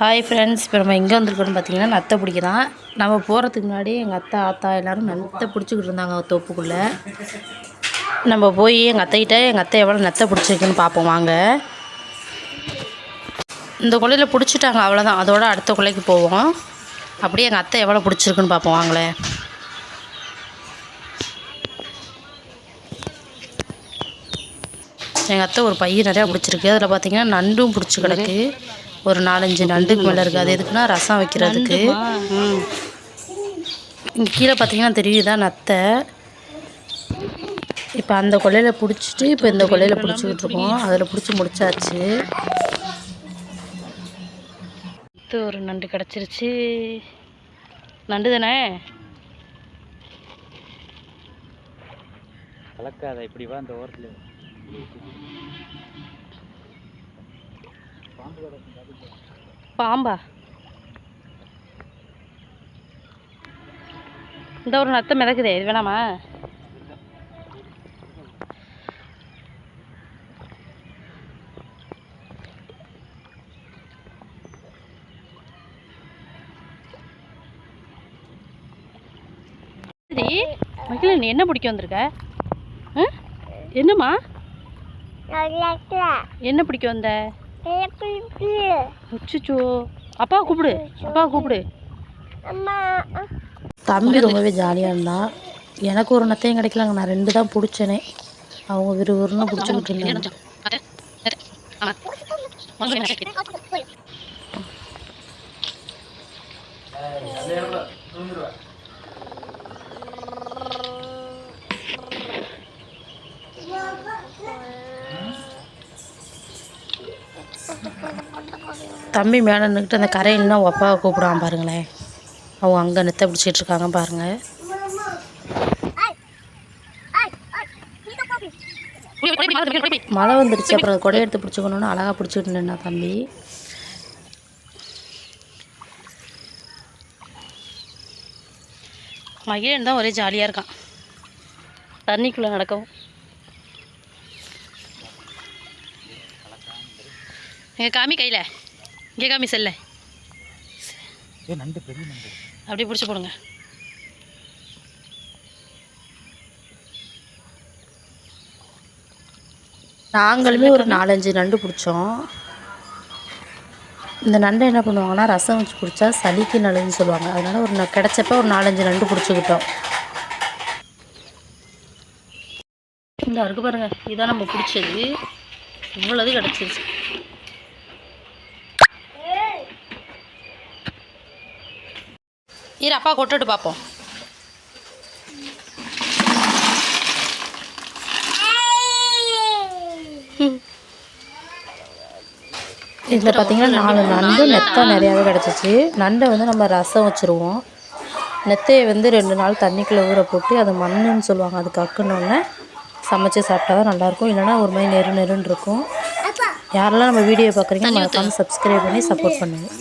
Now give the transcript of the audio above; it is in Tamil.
ஹாய் ஃப்ரெண்ட்ஸ், இப்போ நம்ம எங்கே வந்திருக்கோன்னு பார்த்தீங்கன்னா நத்தை பிடிக்க தான். நம்ம போகிறதுக்கு முன்னாடி எங்கள் அத்தை ஆத்தா எல்லோரும் நத்தை பிடிச்சிக்கிட்டு இருந்தாங்க தோப்புக்குள்ளே. நம்ம போய் எங்கள் அத்தை எவ்வளோ நத்தை பிடிச்சிருக்குன்னு பார்ப்போம் வாங்க. இந்த கொள்ளையில் பிடிச்சிட்டாங்க, அவ்வளோதான். அதோட அடுத்த கொள்ளைக்கு போவோம். அப்படியே எங்கள் அத்தை எவ்வளோ பிடிச்சிருக்குன்னு பார்ப்போம் வாங்களேன். எங்கள் அத்தை ஒரு பைய நிறையா பிடிச்சிருக்கு. அதில் பார்த்தீங்கன்னா நண்டும் பிடிச்சி கிடக்கு. ஒரு 4-5 நண்டுக்கு மேலே இருக்குது. அது எதுக்குன்னா ரசம் வைக்கிறதுக்கு. இங்கே கீழே பார்த்தீங்கன்னா தெரியுதா நத்தை. இப்போ அந்த கொள்ளையில் பிடிச்சிட்டு இப்போ இந்த கொள்ளையில் பிடிச்சிக்கிட்டு இருக்கோம். அதில் பிடிச்சி முடிச்சாச்சு. ஒரு நண்டு கிடச்சிருச்சு. நண்டு தானே கலக்காத, இப்படி வா. அந்த ஓரத்தில் பாம்பா? இந்த ஒரு நத்தை மிதக்குதே, இது வேணாமா? சரி மகிழ, நீ என்ன பிடிக்க வந்திருக்க? என்னம்மா என்ன பிடிக்க வந்த? அச்சோ, அப்பா கூப்பிடு, அப்பா கூப்பிடு. தம்பி ரொம்பவே ஜாலியாக இருந்தான். எனக்கு ஒரு நத்தையும் கிடைக்கலாங்க. நான் 2 தான் பிடிச்சேனே. அவங்க விறுவிறுன்னு பிடிச்சிக்கிட்டு இருந்தாங்க. தம்பி மேலே நின்றுக்கிட்டு அந்த கரையில்னா அப்பாவை கூப்பிடுவான் பாருங்களேன். அவங்க அங்கே நெத்தை பிடிச்சிட்டு இருக்காங்க பாருங்கள். மழை வந்துடுச்சு. அப்புறம் கொடை எடுத்து பிடிச்சிக்கணுன்னு அழகாக பிடிச்சிக்கிட்டு நின்னா தம்பி. மகிழன் தான் ஒரே ஜாலியாக இருக்கான் தண்ணிக்குள்ளே நடக்கவும். எங்கள் காமி கையில், இங்கே காமி செல்ல அப்படியே பிடிச்சி போடுங்க. நாங்களுமே ஒரு 4-5 நண்டு பிடிச்சோம். இந்த நண்டை என்ன பண்ணுவாங்கன்னா ரசம் வச்சு பிடிச்சா சளிக்கு நல்லதுன்னு சொல்லுவாங்க. அதனால் ஒரு கிடச்சப்ப ஒரு 4-5 நண்டு பிடிச்சிக்கிட்டோம். இந்த இருக்கு பாருங்கள், இதான் நம்ம பிடிச்சது. இவ்வளவு கிடச்சிருச்சு. இரு, அப்பா கொட்டுட்டு பார்ப்போம். இதில் பார்த்தீங்கன்னா 4 நண்டு நெத்தை நிறையாவே கிடச்சிச்சு. நண்டை வந்து நம்ம ரசம் வச்சுருவோம். நெத்தையை வந்து 2 நாள் தண்ணிக்குள்ளே ஊற போட்டு அது மண்ணுன்னு சொல்லுவாங்க. அது கக்குனோடனே சமைச்சு சாப்பிட்டா தான் நல்லாயிருக்கும். இல்லைனா ஒரு மாதிரி நெருன்னு இருக்கும். யாரெல்லாம் நம்ம வீடியோ பார்க்குறீங்க மறக்காமல் சப்ஸ்கிரைப் பண்ணி சப்போர்ட் பண்ணுங்கள்.